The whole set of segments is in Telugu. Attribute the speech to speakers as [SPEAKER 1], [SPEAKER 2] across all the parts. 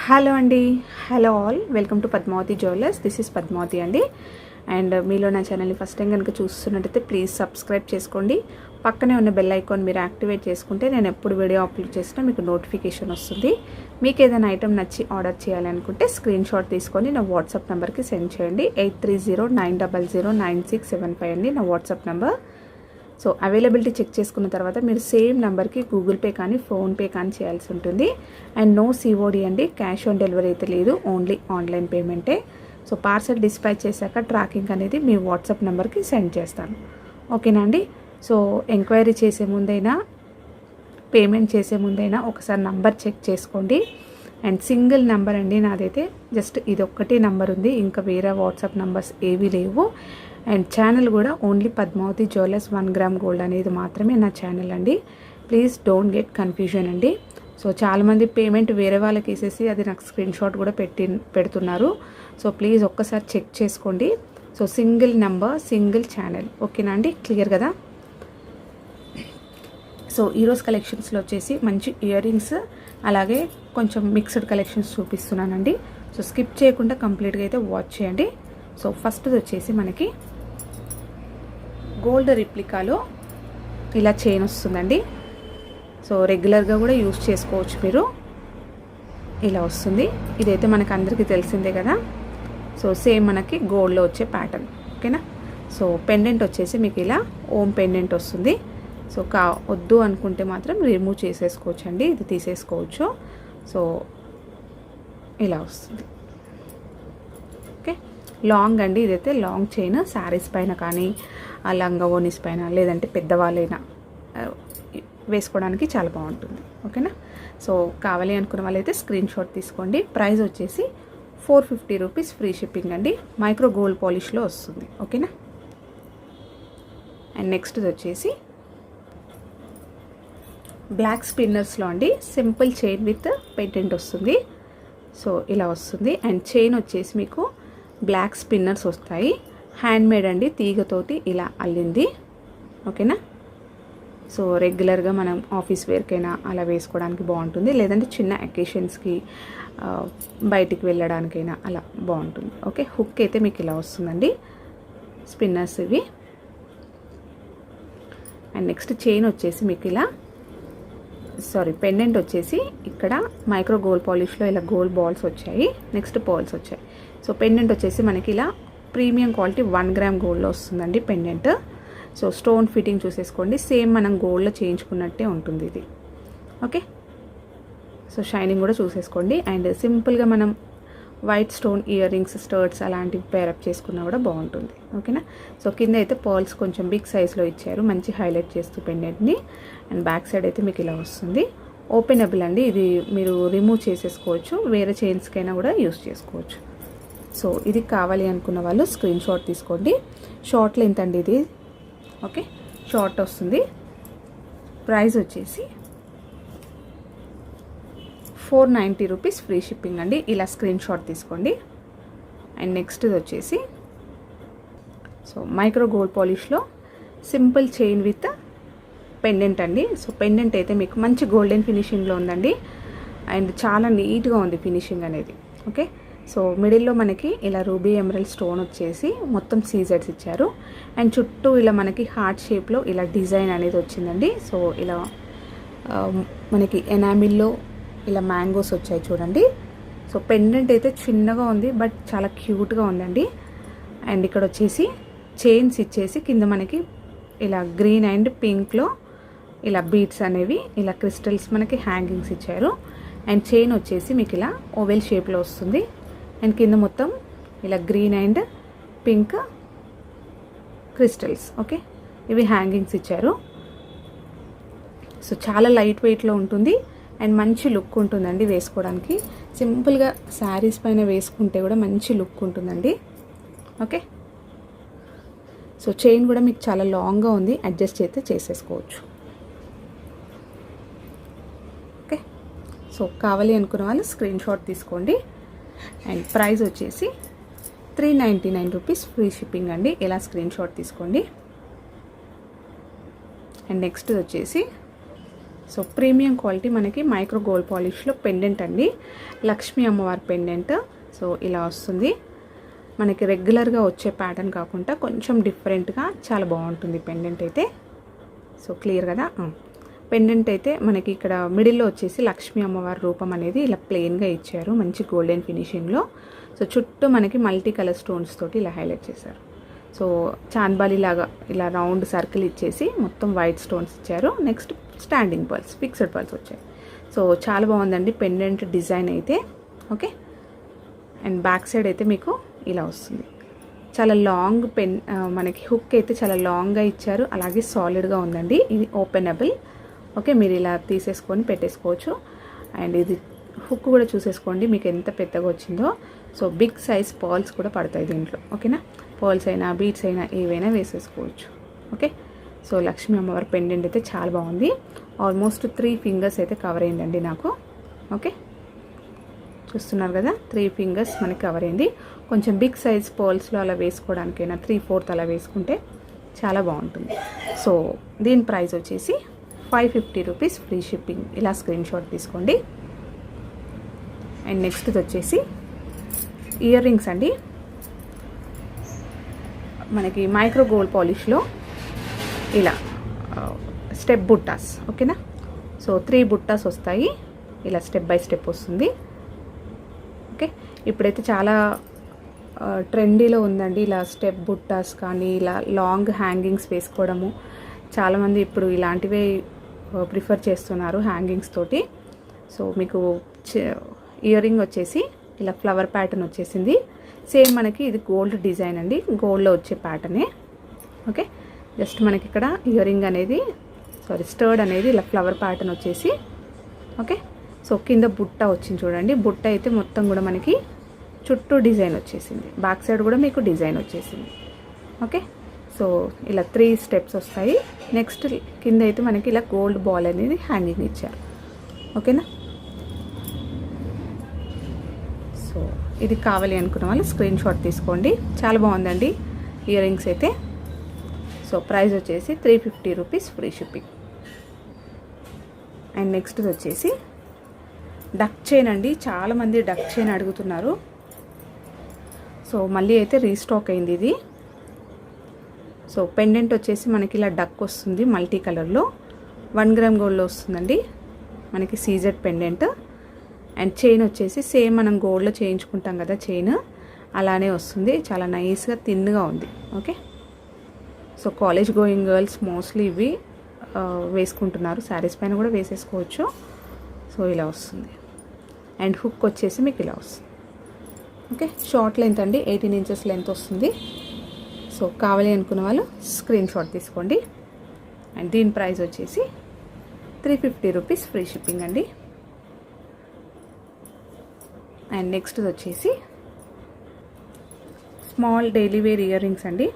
[SPEAKER 1] హలో అండి, hello all, welcome to Padmavathi jewellers. This is Padmavathi అండి. అండ్ మీలో నా ఛానల్ని ఫస్ట్ టైం కనుక చూస్తున్నట్టయితే ప్లీజ్ సబ్స్క్రైబ్ చేసుకోండి. పక్కనే ఉన్న బెల్ ఐకాన్ మీరు యాక్టివేట్ చేసుకుంటే నేను ఎప్పుడు వీడియో అప్లోడ్ చేసినా మీకు నోటిఫికేషన్ వస్తుంది. మీకు ఏదైనా ఐటమ్ నచ్చి ఆర్డర్ చేయాలనుకుంటే స్క్రీన్ షాట్ తీసుకొని నా వాట్సాప్ నెంబర్కి సెండ్ చేయండి. 8309009675 అండి నా WhatsApp number. So availability check చేసుకున్న తర్వాత మీరు సేమ్ నెంబర్కి గూగుల్ పే కానీ ఫోన్పే కానీ చేయాల్సి ఉంటుంది. అండ్ నో సిఓడి అండి, క్యాష్ ఆన్ డెలివరీ అయితే లేదు, ఓన్లీ ఆన్లైన్ పేమెంటే. సో పార్సల్ డిస్పాచ్ చేశాక ట్రాకింగ్ అనేది మీ వాట్సాప్ నెంబర్కి సెండ్ చేస్తాను. ఓకేనా అండి. సో ఎంక్వైరీ చేసే ముందైనా పేమెంట్ చేసే ముందైనా ఒకసారి నంబర్ చెక్ చేసుకోండి. అండ్ సింగిల్ నెంబర్ అండి నాదైతే, జస్ట్ ఇది ఒక్కటే నెంబర్ ఉంది, ఇంకా వేరే వాట్సాప్ నెంబర్స్ ఏవీ లేవు. అండ్ ఛానల్ కూడా only Padmavathi jewellers 1 gram gold అనేది మాత్రమే నా ఛానల్ అండి. ప్లీజ్ డోంట్ గెట్ కన్ఫ్యూజన్ అండి. సో చాలామంది పేమెంట్ వేరే వాళ్ళకి వేసేసి అది నాకు స్క్రీన్ షాట్ కూడా పెడుతున్నారు. సో ప్లీజ్ ఒక్కసారి చెక్ చేసుకోండి. So single number, single channel. ఓకేనా అండి, క్లియర్ కదా. సో ఈరోజు కలెక్షన్స్లో వచ్చేసి మంచి ఇయర్ రింగ్స్, అలాగే కొంచెం మిక్స్డ్ కలెక్షన్స్ చూపిస్తున్నానండి. సో స్కిప్ చేయకుండా కంప్లీట్గా అయితే వాచ్ చేయండి. సో ఫస్ట్ వచ్చేసి మనకి గోల్డ్ రిప్లికాలో ఇలా చైన్ వస్తుందండి. సో రెగ్యులర్గా కూడా యూజ్ చేసుకోవచ్చు మీరు. ఇలా వస్తుంది, ఇదైతే మనకు అందరికీ తెలిసిందే కదా. సో సేమ్ మనకి గోల్డ్లో వచ్చే ప్యాటర్న్. ఓకేనా. సో పెండెంట్ వచ్చేసి మీకు ఇలా ఓం పెండెంట్ వస్తుంది. సో వద్దు అనుకుంటే మాత్రం రిమూవ్ చేసేసుకోవచ్చు అండి, ఇది తీసేసుకోవచ్చు. సో ఇలా వస్తుంది. ఓకే, లాంగ్ అండి, ఇదైతే లాంగ్ చైన్. శారీస్ పైన కానీ లంగా ఓనీస్ పైన, లేదంటే పెద్దవాళ్ళైనా వేసుకోవడానికి చాలా బాగుంటుంది. ఓకేనా. సో కావాలి అనుకున్న వాళ్ళైతే స్క్రీన్ షాట్ తీసుకోండి. ప్రైస్ వచ్చేసి 450 రూపీస్, ఫ్రీ షిప్పింగ్ అండి. మైక్రో గోల్డ్ పాలిష్లో వస్తుంది. ఓకేనా. అండ్ నెక్స్ట్ వచ్చేసి బ్లాక్ స్పిన్నర్స్లో అండి, సింపుల్ చైన్ విత్ పెండెంట్ వస్తుంది. సో ఇలా వస్తుంది. అండ్ చైన్ వచ్చేసి మీకు బ్లాక్ స్పిన్నర్స్ వస్తాయి. హ్యాండ్ మేడ్ అండి, తీగతోటి ఇలా అల్లింది. ఓకేనా. సో రెగ్యులర్గా మనం ఆఫీస్ వేర్కైనా అలా వేసుకోవడానికి బాగుంటుంది, లేదంటే చిన్న అకేషన్స్కి బయటికి వెళ్ళడానికైనా అలా బాగుంటుంది. ఓకే, హుక్ అయితే మీకు ఇలా వస్తుందండి, స్పిన్నర్స్ ఇవి. అండ్ నెక్స్ట్ చైన్ వచ్చేసి మీకు ఇలా పెండెంట్ వచ్చేసి ఇక్కడ మైక్రో గోల్డ్ పాలిష్లో ఇలా గోల్డ్ బాల్స్ వచ్చాయి, నెక్స్ట్ పర్ల్స్ వచ్చాయి. సో పెండెంట్ వచ్చేసి మనకి ఇలా ప్రీమియం క్వాలిటీ 1 గ్రామ్ గోల్డ్లో వస్తుందండి పెండెంట్. సో స్టోన్ ఫిట్టింగ్ చూసేసుకోండి, సేమ్ మనం గోల్డ్లో చేయించుకున్నట్టే ఉంటుంది ఇది. ఓకే. సో షైనింగ్ కూడా చూసేసుకోండి. అండ్ సింపుల్గా మనం వైట్ స్టోన్ ఇయర్ రింగ్స్, స్టర్ట్స్ అలాంటివి పేరప్ చేసుకున్నా కూడా బాగుంటుంది. ఓకేనా. సో కింద అయితే పర్ల్స్ కొంచెం బిగ్ సైజ్లో ఇచ్చారు, మంచి హైలైట్ చేస్తూ పెండెంట్ని. అండ్ బ్యాక్ సైడ్ అయితే మీకు ఇలా వస్తుంది. ఓపెనబుల్ అండి, ఇది మీరు రిమూవ్ చేసేసుకోవచ్చు, వేరే చైన్స్కైనా కూడా యూస్ చేసుకోవచ్చు. సో ఇది కావాలి అనుకున్న వాళ్ళు స్క్రీన్ షాట్ తీసుకోండి. షార్ట్ లెంత్ అండి ఇది. ఓకే, షార్ట్ వస్తుంది. ప్రైస్ వచ్చేసి 490 రూపీస్, ఫ్రీ షిప్పింగ్ అండి. ఇలా స్క్రీన్ షాట్ తీసుకోండి. అండ్ నెక్స్ట్ వచ్చేసి సో మైక్రో గోల్డ్ పాలిష్లో సింపుల్ చైన్ విత్ పెండెంట్ అండి. సో పెండెంట్ అయితే మీకు మంచి గోల్డెన్ ఫినిషింగ్లో ఉందండి. అండ్ చాలా నీట్గా ఉంది ఫినిషింగ్ అనేది. ఓకే. సో మిడిల్లో మనకి ఇలా రూబీ ఎమరల్డ్ స్టోన్ వచ్చేసి మొత్తం సీజర్స్ ఇచ్చారు. అండ్ చుట్టూ ఇలా మనకి హార్ట్ షేప్లో ఇలా డిజైన్ అనేది వచ్చిందండి. సో ఇలా మనకి ఎనామిల్లో ఇలా మ్యాంగోస్ వచ్చాయి చూడండి. సో పెండెంట్ అయితే చిన్నగా ఉంది, బట్ చాలా క్యూట్గా ఉందండి. అండ్ ఇక్కడ వచ్చేసి చైన్స్ ఇచ్చేసి కింద మనకి ఇలా గ్రీన్ అండ్ పింక్లో ఇలా బీడ్స్ అనేవి, ఇలా క్రిస్టల్స్ మనకి హ్యాంగింగ్స్ ఇచ్చారు. అండ్ చైన్ వచ్చేసి మీకు ఇలా ఓవెల్ షేప్లో వస్తుంది. అండ్ కింద మొత్తం ఇలా green and pink crystals. Okay, ఇవి హ్యాంగింగ్స్ ఇచ్చారు. సో చాలా లైట్ వెయిట్లో ఉంటుంది అండ్ మంచి లుక్ ఉంటుందండి వేసుకోవడానికి. సింపుల్గా శారీస్ పైన వేసుకుంటే కూడా మంచి లుక్ ఉంటుందండి. ఓకే. సో చైన్ కూడా మీకు చాలా లాంగ్గా ఉంది, అడ్జస్ట్ అయితే చేసేసుకోవచ్చు. ఓకే. సో కావాలి అనుకున్న వాళ్ళు స్క్రీన్ షాట్ తీసుకోండి. అండ్ ప్రైస్ వచ్చేసి 399 రూపీస్, ఫ్రీ షిప్పింగ్ అండి. ఇలా స్క్రీన్ షాట్ తీసుకోండి. అండ్ నెక్స్ట్ వచ్చేసి సో ప్రీమియం క్వాలిటీ మనకి మైక్రో గోల్డ్ పాలిష్లో పెండెంట్ అండి, లక్ష్మీ అమ్మవారి పెండెంట్. సో ఇలా వస్తుంది, మనకి రెగ్యులర్గా వచ్చే ప్యాటర్న్ కాకుండా కొంచెం డిఫరెంట్గా చాలా బాగుంటుంది పెండెంట్ అయితే. సో క్లియర్ కదా. పెండెంట్ అయితే మనకి ఇక్కడ మిడిల్లో వచ్చేసి లక్ష్మీ అమ్మవారి రూపం అనేది ఇలా ప్లెయిన్గా ఇచ్చారు, మంచి గోల్డెన్ ఫినిషింగ్లో. సో చుట్టూ మనకి మల్టీ కలర్ స్టోన్స్ తోటి ఇలా హైలైట్ చేశారు. సో చాంద్బాలి లాగా ఇలా రౌండ్ సర్కిల్ ఇచ్చేసి మొత్తం వైట్ స్టోన్స్ ఇచ్చారు. Next standing pearls, fixed pearls వచ్చాయి. సో చాలా బాగుందండి పెండెంట్ డిజైన్ అయితే. ఓకే, అండ్ బ్యాక్ సైడ్ అయితే మీకు ఇలా వస్తుంది. చాలా లాంగ్ మనకి హుక్ అయితే చాలా లాంగ్గా ఇచ్చారు, అలాగే సాలిడ్గా ఉందండి. ఇది ఓపెనబుల్. ఓకే, మీరు ఇలా తీసేసుకొని పెట్టేసుకోవచ్చు. అండ్ ఇది హుక్ కూడా చూసేసుకోండి మీకు ఎంత పెద్దగా వచ్చిందో. సో బిగ్ సైజ్ పర్ల్స్ కూడా పడతాయి దీంట్లో. ఓకేనా, పర్ల్స్ అయినా బీడ్స్ అయినా ఏవైనా వేసేసుకోవచ్చు. ఓకే, సో లక్ష్మీ అమ్మవారి పెండెంట్ అయితే చాలా బాగుంది. ఆల్మోస్ట్ 3 ఫింగర్స్ అయితే కవర్ అయిందండి నాకు. ఓకే, చూస్తున్నారు కదా, 3 ఫింగర్స్ మనకి కవర్ అయింది. కొంచెం బిగ్ సైజ్ పర్ల్స్లో అలా వేసుకోవడానికైనా 3/4 అలా వేసుకుంటే చాలా బాగుంటుంది. సో దీని ప్రైస్ వచ్చేసి 550 రూపీస్ ఫ్రీ షిప్పింగ్. ఇలా స్క్రీన్ షాట్ తీసుకోండి. అండ్ నెక్స్ట్ వచ్చేసి ఇయర్ రింగ్స్ అండి, మనకి మైక్రో గోల్డ్ పాలిష్లో ఇలా స్టెప్ బుట్టాస్. ఓకేనా, సో 3 బుట్టాస్ వస్తాయి, ఇలా స్టెప్ బై స్టెప్ వస్తుంది. ఓకే, ఇప్పుడైతే చాలా ట్రెండీలో ఉందండి ఇలా స్టెప్ బుట్టాస్ కానీ ఇలా లాంగ్ హ్యాంగింగ్స్ వేసుకోవడము. చాలామంది ఇప్పుడు ఇలాంటివే ప్రిఫర్ చేస్తున్నారు హ్యాంగింగ్స్ తోటి. సో మీకు ఇయర్ రింగ్ వచ్చేసి ఇలా ఫ్లవర్ ప్యాటర్న్ వచ్చేసింది. సేమ్ మనకి ఇది గోల్డ్ డిజైన్ అండి, గోల్డ్లో వచ్చే ప్యాటర్నే. ఓకే, జస్ట్ మనకి ఇక్కడ ఇయర్ రింగ్ అనేది స్టర్డ్ అనేది ఇలా ఫ్లవర్ ప్యాటర్న్ వచ్చేసి. ఓకే, సో కింద బుట్ట వచ్చింది చూడండి. బుట్ట అయితే మొత్తం కూడా మనకి చుట్టూ డిజైన్ వచ్చేసింది, బ్యాక్ సైడ్ కూడా మీకు డిజైన్ వచ్చేసింది. ఓకే, సో ఇలా 3 స్టెప్స్ వస్తాయి. నెక్స్ట్ కింద అయితే మనకి ఇలా గోల్డ్ బాల్ అనేది హ్యాంగింగ్ ఇచ్చారు. ఓకేనా, సో ఇది కావాలి అనుకున్న వాళ్ళు స్క్రీన్ షాట్ తీసుకోండి. చాలా బాగుందండి ఇయర్ రింగ్స్ అయితే. సో ప్రైస్ వచ్చేసి 350 rupees free shipping. And next వచ్చేసి డక్ చైన్ అండి, చాలామంది డక్ చైన్ అడుగుతున్నారు. సో మళ్ళీ అయితే రీస్టాక్ అయింది ఇది. సో పెండెంట్ వచ్చేసి మనకి ఇలా డక్ వస్తుంది మల్టీ కలర్లో, 1 గ్రామ్ గోల్డ్లో వస్తుందండి మనకి సీజెడ్ పెండెంట్. అండ్ చైన్ వచ్చేసి సేమ్ మనం గోల్డ్లో చేయించుకుంటాం కదా చైన్, అలానే వస్తుంది. చాలా నైస్గా థిన్గా ఉంది. Okay, so college going girls mostly ఇవి వేసుకుంటున్నారు, శారీస్ పైన కూడా వేసేసుకోవచ్చు. సో ఇలా వస్తుంది. అండ్ హుక్ వచ్చేసి మీకు ఇలా వస్తుంది. ఓకే, షార్ట్ లెంత్ అండి, 18 ఇంచెస్ లెంత్ వస్తుంది. సో కావాలి అనుకున్న వాళ్ళు స్క్రీన్ షాట్ తీసుకోండి. అండ్ దీని ప్రైస్ వచ్చేసి 350 రూపీస్ ఫ్రీ షిప్పింగ్ అండి. అండ్ నెక్స్ట్ వచ్చేసి small daily wear earrings అండి.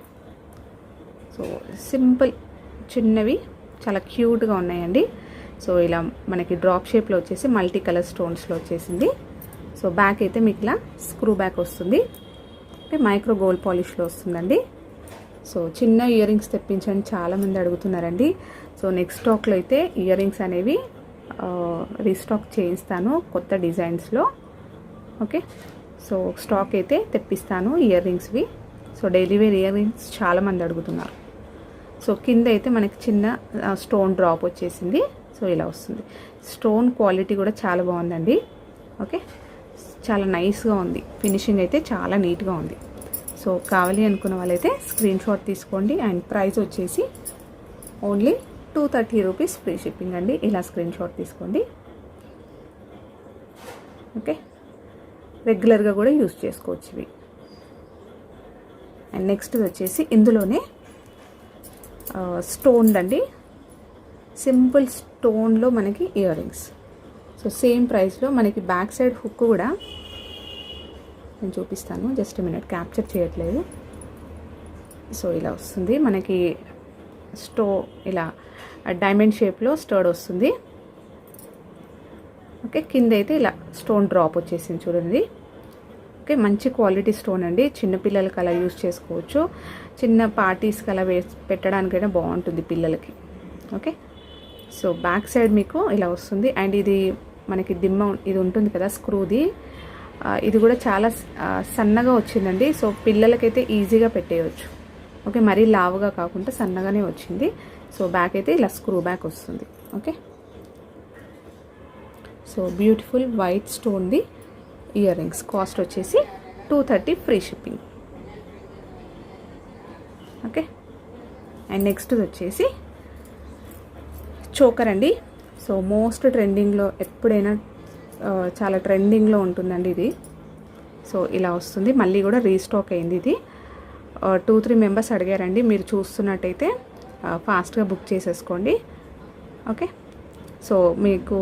[SPEAKER 1] సో సింపుల్ చిన్నవి చాలా క్యూట్గా ఉన్నాయండి. సో ఇలా మనకి డ్రాప్ షేప్లో వచ్చేసి మల్టీ కలర్ స్టోన్స్లో వచ్చేసింది. సో బ్యాక్ అయితే మీకు ఇలా స్క్రూ బ్యాక్ వస్తుంది. ఓకే, మైక్రో గోల్డ్ పాలిష్లో వస్తుందండి. సో చిన్న ఇయర్ రింగ్స్ తెప్పించండి చాలామంది అడుగుతున్నారండి. సో నెక్స్ట్ స్టాక్లో అయితే ఇయర్ రింగ్స్ అనేవి రీస్టాక్ చేయిస్తాను కొత్త డిజైన్స్లో. ఓకే, సో స్టాక్ అయితే తెప్పిస్తాను ఇయర్ రింగ్స్వి. So daily wear earrings చాలామంది అడుగుతున్నారు. సో కింద అయితే మనకి చిన్న స్టోన్ డ్రాప్ వచ్చేసింది. సో ఇలా వస్తుంది. స్టోన్ క్వాలిటీ కూడా చాలా బాగుందండి. ఓకే, చాలా నైస్గా ఉంది, ఫినిషింగ్ అయితే చాలా నీట్గా ఉంది. సో కావాలి అనుకున్న వాళ్ళైతే స్క్రీన్ షాట్ తీసుకోండి. అండ్ ప్రైస్ వచ్చేసి ఓన్లీ 230 రూపీస్ ఫ్రీ షిప్పింగ్ అండి. ఇలా స్క్రీన్ షాట్ తీసుకోండి. ఓకే, రెగ్యులర్గా కూడా యూజ్ చేసుకోవచ్చు ఇవి. అండ్ నెక్స్ట్ వచ్చేసి ఇందులోనే స్టోన్ అండి, సింపుల్ స్టోన్లో మనకి ఇయర్ రింగ్స్. సో సేమ్ ప్రైస్లో మనకి బ్యాక్ సైడ్ హుక్ కూడా నేను చూపిస్తాను, జస్ట్ మినిట్, క్యాప్చర్ చేయట్లేదు. సో ఇలా వస్తుంది మనకి ఇలా డైమండ్ షేప్లో స్టర్డ్ వస్తుంది. ఓకే, కింద అయితే ఇలా స్టోన్ డ్రాప్ వచ్చేసింది చూడండి. ఓకే, మంచి క్వాలిటీ స్టోన్ అండి, చిన్నపిల్లలకి అలా యూజ్ చేసుకోవచ్చు, చిన్న పార్టీస్కి అలా పెట్టడానికైనా బాగుంటుంది పిల్లలకి. ఓకే, సో బ్యాక్ సైడ్ మీకు ఇలా వస్తుంది. అండ్ ఇది మనకి దిమ్మ ఇది ఉంటుంది కదా స్క్రూది, ఇది కూడా చాలా సన్నగా వచ్చిందండి. సో పిల్లలకైతే ఈజీగా పెట్టేయచ్చు. ఓకే, మరీ లావుగా కాకుండా సన్నగానే వచ్చింది. సో బ్యాక్ అయితే ఇలా స్క్రూ బ్యాక్ వస్తుంది. ఓకే, సో బ్యూటిఫుల్ వైట్ స్టోన్ది ఇయర్ రింగ్స్. కాస్ట్ వచ్చేసి 230 free shipping. Okay, and next వచ్చేసి చోకర్ అండి. సో మోస్ట్ ట్రెండింగ్లో ఎప్పుడైనా చాలా ట్రెండింగ్లో ఉంటుందండి ఇది. సో ఇలా వస్తుంది, మళ్ళీ కూడా రీస్టాక్ అయింది ఇది. 2-3 మెంబర్స్ అడిగారండి. మీరు చూస్తున్నట్టయితే ఫాస్ట్గా బుక్ చేసేసుకోండి. ఓకే, సో మీకు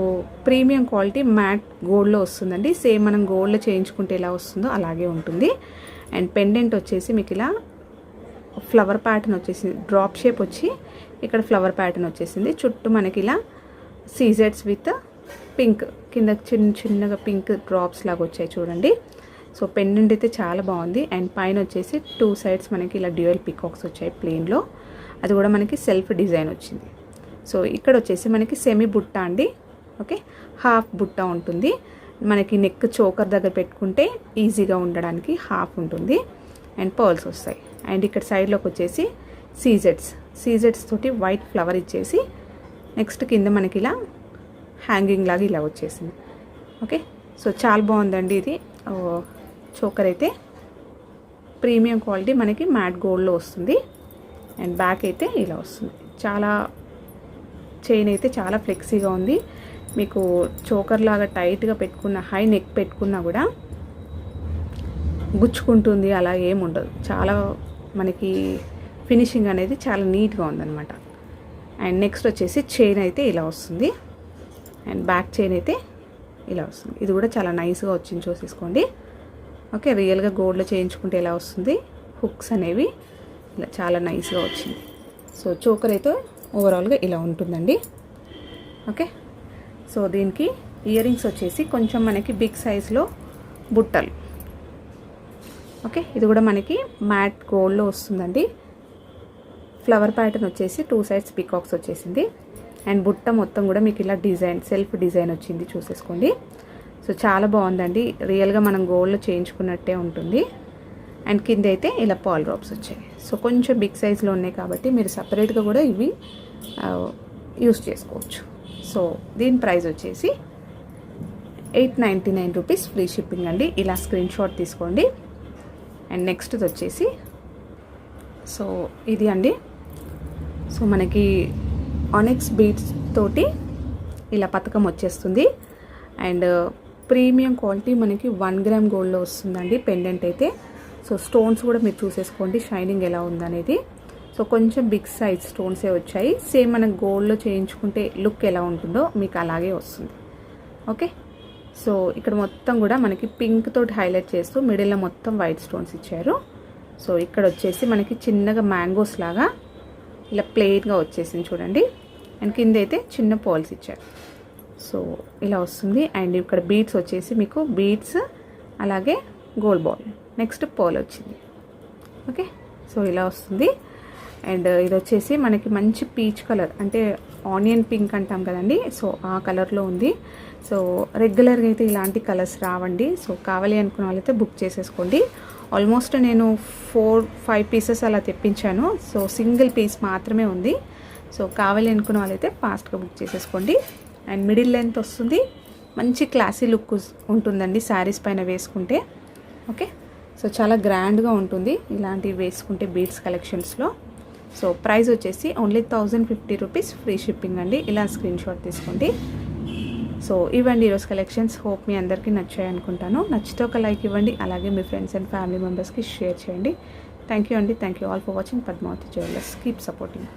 [SPEAKER 1] ప్రీమియం క్వాలిటీ మ్యాట్ గోల్డ్లో వస్తుందండి. సేమ్ మనం గోల్డ్లో చేయించుకుంటే ఎలా వస్తుందో అలాగే ఉంటుంది. అండ్ పెండెంట్ వచ్చేసి మీకు ఇలా ఫ్లవర్ ప్యాటర్న్ వచ్చేసింది. డ్రాప్ షేప్ వచ్చి ఇక్కడ ఫ్లవర్ ప్యాటర్న్ వచ్చేసింది. చుట్టూ మనకి ఇలా సీజెడ్స్ విత్ పింక్, కింద చిన్నగా పింక్ డ్రాప్స్ లాగా వచ్చాయి చూడండి. సో పెండెంట్ అయితే చాలా బాగుంది. అండ్ పైన వచ్చేసి 2 సైడ్స్ మనకి ఇలా డ్యూయల్ పికాక్స్ వచ్చాయి ప్లెయిన్లో. అది కూడా మనకి సెల్ఫ్ డిజైన్ వచ్చింది. సో ఇక్కడ వచ్చేసి మనకి సెమీ బుట్ట అండి. ఓకే, హాఫ్ బుట్ట ఉంటుంది. మనకి నెక్ చోకర్ దగ్గర పెట్టుకుంటే ఈజీగా ఉండడానికి హాఫ్ ఉంటుంది. అండ్ పర్ల్స్ వస్తాయి. అండ్ ఇక్కడ సైడ్లోకి వచ్చేసి సీజెడ్స్ తోటి వైట్ ఫ్లవర్ ఇచ్చేసి నెక్స్ట్ కింద మనకి ఇలా హ్యాంగింగ్ లాగా ఇలా వచ్చేసింది. ఓకే, సో చాలా బాగుందండి ఇది. చోకర్ అయితే ప్రీమియం క్వాలిటీ మనకి మ్యాట్ గోల్డ్లో వస్తుంది. అండ్ బ్యాక్ అయితే ఇలా వస్తుంది. చాలా చైన్ అయితే చాలా ఫ్లెక్సీగా ఉంది. మీకు చోకర్ లాగా టైట్గా పెట్టుకున్న, హై నెక్ పెట్టుకున్నా కూడా గుచ్చుకుంటుంది అలా ఏముండదు. చాలా మనకి ఫినిషింగ్ అనేది చాలా నీట్గా ఉందన్నమాట. అండ్ నెక్స్ట్ వచ్చేసి చైన్ అయితే ఇలా వస్తుంది. అండ్ బ్యాక్ చైన్ అయితే ఇలా వస్తుంది. ఇది కూడా చాలా నైస్గా వచ్చింది, చూసేసుకోండి. ఓకే, రియల్గా గోల్డ్లో చేయించుకుంటే ఎలా వస్తుంది, హుక్స్ అనేవి ఇలా చాలా నైస్గా వచ్చింది. సో చోకర్ అయితే ఓవరాల్గా ఇలా ఉంటుందండి. ఓకే, సో దీనికి ఇయర్ రింగ్స్ వచ్చేసి కొంచెం మనకి బిగ్ సైజ్లో బుట్టలు. ఓకే, ఇది కూడా మనకి మ్యాట్ గోల్డ్లో వస్తుందండి. ఫ్లవర్ ప్యాటర్న్ వచ్చేసి 2 సైడ్స్ పికాక్స్ వచ్చేసింది. అండ్ బుట్ట మొత్తం కూడా మీకు ఇలా డిజైన్, సెల్ఫ్ డిజైన్ వచ్చింది, చూసేసుకోండి. సో చాలా బాగుందండి, రియల్గా మనం గోల్డ్లో చేయించుకున్నట్టే ఉంటుంది. అండ్ కింద అయితే ఇలా పాల్ డ్రాప్స్ వచ్చాయి. సో కొంచెం బిగ్ సైజ్లో ఉన్నాయి కాబట్టి మీరు సపరేట్గా కూడా ఇవి యూస్ చేసుకోవచ్చు. సో దీని ప్రైస్ వచ్చేసి 899 రూపీస్ ఫ్రీ షిప్పింగ్ అండి. ఇలా స్క్రీన్ షాట్ తీసుకోండి. అండ్ నెక్స్ట్ వచ్చేసి సో ఇది అండి. సో మనకి ఆనెక్స్ బీడ్స్ తోటి ఇలా పథకం వచ్చేస్తుంది. అండ్ ప్రీమియం క్వాలిటీ మనకి 1 గ్రామ్ గోల్డ్లో వస్తుందండి పెండెంట్ అయితే. సో స్టోన్స్ కూడా మీరు చూసేసుకోండి షైనింగ్ ఎలా ఉందనేది. సో కొంచెం బిగ్ సైజ్ స్టోన్సే వచ్చాయి. సేమ్ మనం గోల్డ్లో చేయించుకుంటే లుక్ ఎలా ఉంటుందో మీకు అలాగే వస్తుంది. ఓకే, సో ఇక్కడ మొత్తం కూడా మనకి పింక్ తోటి హైలైట్ చేస్తూ మిడిల్లో మొత్తం వైట్ స్టోన్స్ ఇచ్చారు. సో ఇక్కడ వచ్చేసి మనకి చిన్నగా మ్యాంగోస్ లాగా ఇలా ప్లెయిన్గా వచ్చేసింది చూడండి. అండ్ కింద అయితే చిన్న పాల్స్ ఇచ్చారు. సో ఇలా వస్తుంది. అండ్ ఇక్కడ బీడ్స్ వచ్చేసి మీకు బీడ్స్ అలాగే గోల్డ్ బాల్, నెక్స్ట్ పోల్ వచ్చింది. ఓకే, సో ఇలా వస్తుంది. అండ్ ఇది వచ్చేసి మనకి మంచి పీచ్ కలర్, అంటే ఆనియన్ పింక్ అంటాం కదండి. సో ఆ కలర్లో ఉంది. సో రెగ్యులర్గా అయితే ఇలాంటి కలర్స్ రావండి. సో కావాలి అనుకున్న వాళ్ళైతే బుక్ చేసేసుకోండి. ఆల్మోస్ట్ నేను 4-5 పీసెస్ అలా తెప్పించాను. సో సింగిల్ పీస్ మాత్రమే ఉంది. సో కావాలి అనుకున్న వాళ్ళైతే ఫాస్ట్గా బుక్ చేసేసుకోండి. అండ్ మిడిల్ లెంత్ వస్తుంది, మంచి క్లాసీ లుక్ ఉంటుందండి శారీస్ పైన వేసుకుంటే. ఓకే, సో చాలా గ్రాండ్గా ఉంటుంది ఇలాంటివి వేసుకుంటే బీడ్స్ కలెక్షన్స్లో. సో ప్రైస్ వచ్చేసి ఓన్లీ 1050 రూపీస్ ఫ్రీ షిప్పింగ్ అండి. ఇలా స్క్రీన్ షాట్ తీసుకోండి. సో ఇవ్వండి ఈరోజు కలెక్షన్స్. హోప్ మీ అందరికీ నచ్చాయి అనుకుంటాను. నచ్చితే ఒక లైక్ ఇవ్వండి, అలాగే మీ ఫ్రెండ్స్ అండ్ ఫ్యామిలీ మెంబర్స్కి షేర్ చేయండి. థ్యాంక్ యూ అండి. Thank you all for watching Padmavathi jewellers. Keep supporting.